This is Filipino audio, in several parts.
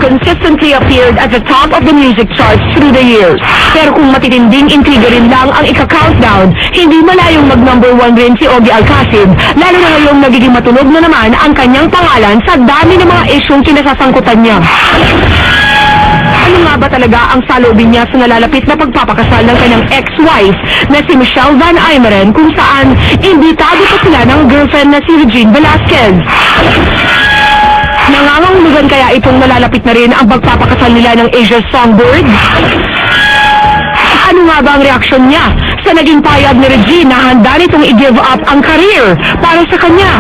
consistently appeared at the top of the music charts through the years. Pero kung matitinding intriga rin lang ang ika-countdown, hindi malayong mag-number 1 rin si Ogie Alcacid, lalo na ngayong nagiging matunog na naman ang kanyang pangalan sa dami ng mga isyong kinasasangkutan niya. Ano nga ba talaga ang salubin niya sa nalalapit na pagpapakasal ng kanyang ex-wife na si Michelle Van Aimeren, kung saan imbitado pa sila ng girlfriend na si Regine Velasquez? Nangangahulugan kaya itong nalalapit na rin ang pagpapakasal nila ng Asia's Songbird? Ano nga ba ang reaksyon niya sa naging payag ni Regine na handa nitong i-give up ang career para sa kanya?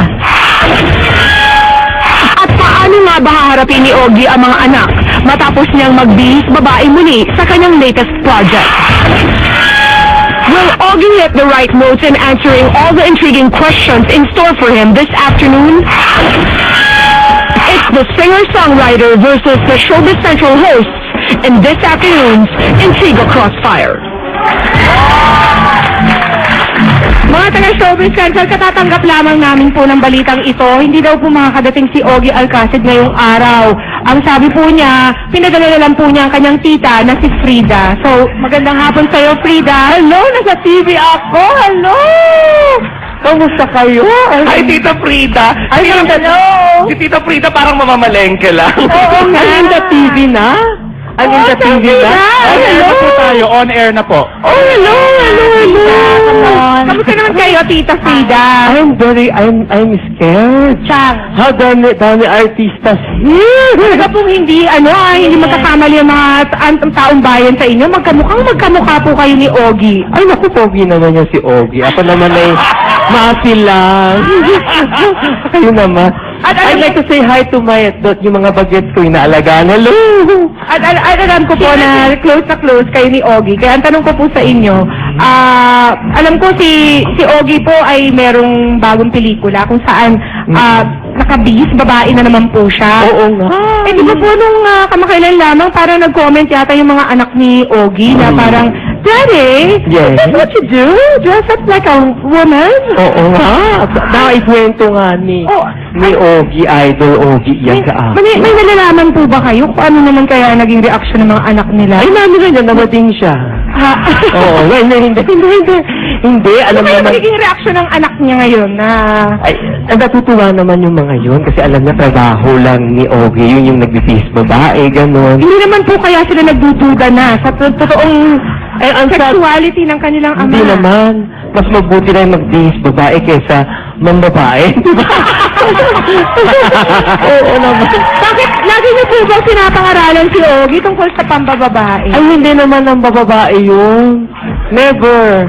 At paano nga ba haharapin ni Ogie ang mga anak matapos niyang magbihis babae muli sa kanyang latest project? Will Ogie hit the right notes in answering all the intriguing questions in store for him this afternoon? It's the singer-songwriter versus the Showbiz Central hosts in this afternoon's Intriga Crossfire. Mga taga-Showbiz Central, katatanggap lamang namin po ng balitang ito. Hindi daw po makakadating si Ogie Alcacid ngayong araw. Ang sabi po niya, pinadala na lang po niya ang kanyang tita na si Frida. So, magandang hapon sa'yo, Frida. Hello, nasa TV ako. Hello! Kamusta kayo? Ay, Tita Frida! Ay, hello! Si Tita Frida parang mamamalengke lang. Oo nga. Ang the TV na? Ang in the TV na? Ay, hello! po tayo. On air na po. Oh, hello! Hello, hello! Come on. Kamusta naman kayo, Tita Frida? I'm scared. Chang. How dami artistas here? Talaga pong hindi magkakamali ang mga taong bayan sa inyo. Magkamukha po kayo ni Ogie. Ay, naku, pogi naman yan si Ogie. Ako naman ay maasil lang. Kayo naman. I'd like to say hi to my, yung mga bagets ko inaalagaan. Hello! At alam ko po na close kayo ni Ogie. Kaya ang tanong ko po sa inyo, alam ko si Ogie po ay merong bagong pelikula kung saan nakabihis, babae na naman po siya. Oo nga. Eh di ba po nung kamakailan lamang parang nag-comment yata yung mga anak ni Ogie na parang, Daddy, Yes. that's what you do? Dress up like a woman? Oo nga. Naikwento nga ni Ogie, idol Ogie, yan ka May nalalaman po ba kayo kung ano naman kaya naging reaksyon ng mga anak nila? Ay, namin rin yan, namating siya. Ha? Oo, hindi, alam Ano kaya naman. naging reaksyon ng anak niya ngayon na... Ay, natutuwa naman yung mga yun kasi alam niya trabaho lang ni Ogie, yun yung nagbibihis babae, gano'n. Hindi naman po kaya sila nagdududa na sa totoong ang sexuality ng kanilang ama. Hindi naman. Mas mabuti na yung magbihis babae kesa mambabae. Oo naman. Bakit lagi niyo po bang pinapangaralan si Ogie tungkol sa pambababae? Ay, hindi naman ang bababae yun. Never.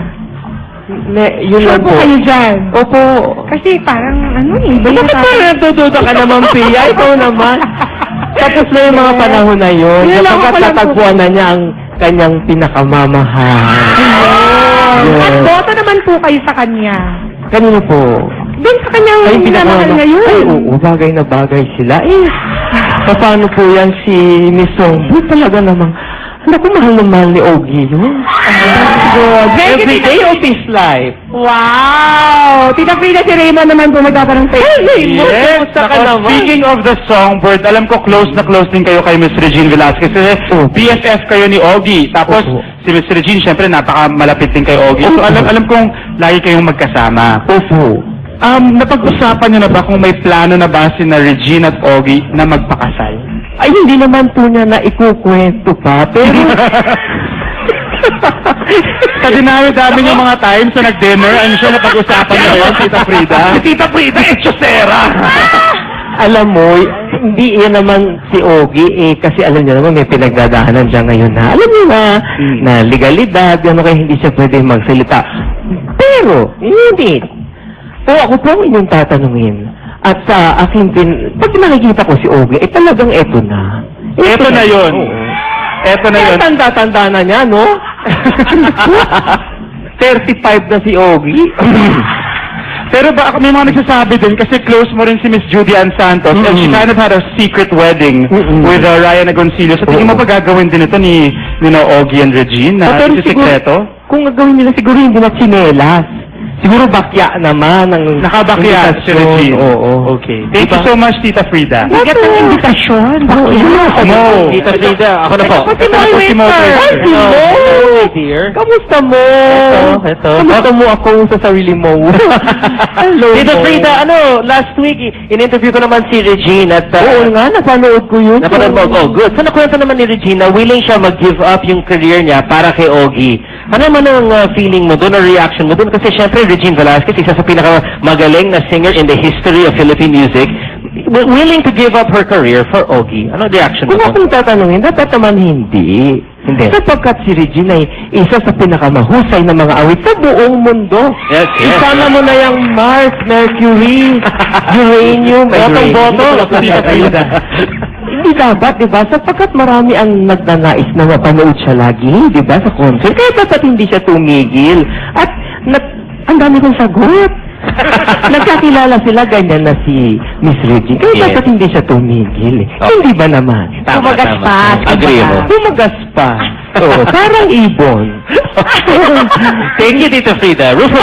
Yun Sure lang po po. kayo dyan? Opo. Kasi parang iba yung Bakit parang natututo ka naman, Pia? Ikaw naman. Tapos na yung mga panahon na yun. Yun lang ako Kapag lang po. natagpuan na niya ang kanyang pinakamamahal. At Yes. boto naman po kayo sa kanya. Kanino po? Doon sa kanyang minamahal ngayon. Ay, oo, bagay na bagay sila. Eh, paano po yan si Miss Songbu? Talaga namang, naku, mahal na mahal ni Ogie yun. Good. Every day of his life. Wow! Tita Frida, si Raymond naman po magtatanong sa inyo. Yes, Nako, speaking of the Songbird, alam ko close na close din kayo kay Miss Regine Velasquez kasi BFF kayo ni Ogie. Tapos Opo. si Miss Regine, syempre napaka-malapit din kay Ogie. So Opo. alam kong lagi kayong magkasama. Opo. Napag-usapan niyo na ba kung may plano na ba si na Regine at Ogie na magpakasal? Ay, hindi naman po niya na ikukwento pa, pero... Sa dinami-dami yung mga times na nag-dinner, ano siya napag-usapan niyo yun, Tita Frida? Si Tita Frida, etchosera! Alam mo, hindi yan naman si Ogie, kasi alam niyo naman may pinagdadaanan siya ngayon na, alam niyo na legalidad, ano kaya hindi siya pwede magsalita. Pero, hindi. O ako po ang inyong tatanungin. At sa aking pag nakikita ko si Ogie, talagang eto na. Eto na yun. Oo. Eto na yun. Tanda-tanda na niya, no? 35 na si Ogie. Pero ba may mga nagsasabi din kasi close mo rin si Miss Judy Ann Santos and she kind of had a secret wedding with Ryan Agoncillo. So tingin mo pa gagawin din ito ni Ogie and Regine na Pero isi-sekreto? kung gagawin nila siguro hindi na chinelas. siguro bakya naman ang Nakabakya si invitasyon. Regine. Oo. Okay. Thank you Diba? so much, Tita Frida. Bigat ng imbitasyon. Mo. Tita Frida, ako na po. Ito po si Moy Ito po si Moy Waiter. Waiter. Hi, si Hello. Mo! Hello, dear. Kamusta mo? Ito. Kamusta mo ako sa sarili mo? Hello, Tita Mo. Frida, last week, in-interview ko naman si Regine at... Oo nga, napanood ko yun. Napanood mo, oh, good. So, nakwento naman ni Regina, willing siya mag-give up yung career niya para kay Ogie. Ano naman ang feeling mo doon, o reaction mo doon? Kasi syempre, Regine Velasquez, isa sa pinakamagaling na singer in the history of Philippine music, willing to give up her career for Ogie. Ano reaction mo Kung doon? akong tatanungin, dapat naman hindi. Hindi. Sapagkat si Regina ay isa sa pinakamahusay na mga awit sa buong mundo. Yes, yes. Isama mo na yung Mars, Mercury, Uranium, botong boto. Tita Frida. Hindi dapat, di ba? Sapagkat marami ang nagnanais na mapanood siya lagi, di ba, sa concert. Kaya dapat hindi siya tumigil. At ang dami kong sagot. Nagkakilala sila, ganyan na si Miss Regine. Kaya Yes. dapat hindi siya tumigil. Okay. Hindi ba naman? Tumagas pa. Agree mo. Tumagas pa. Oo, parang ibon. Thank you, Tita Frida. Rufus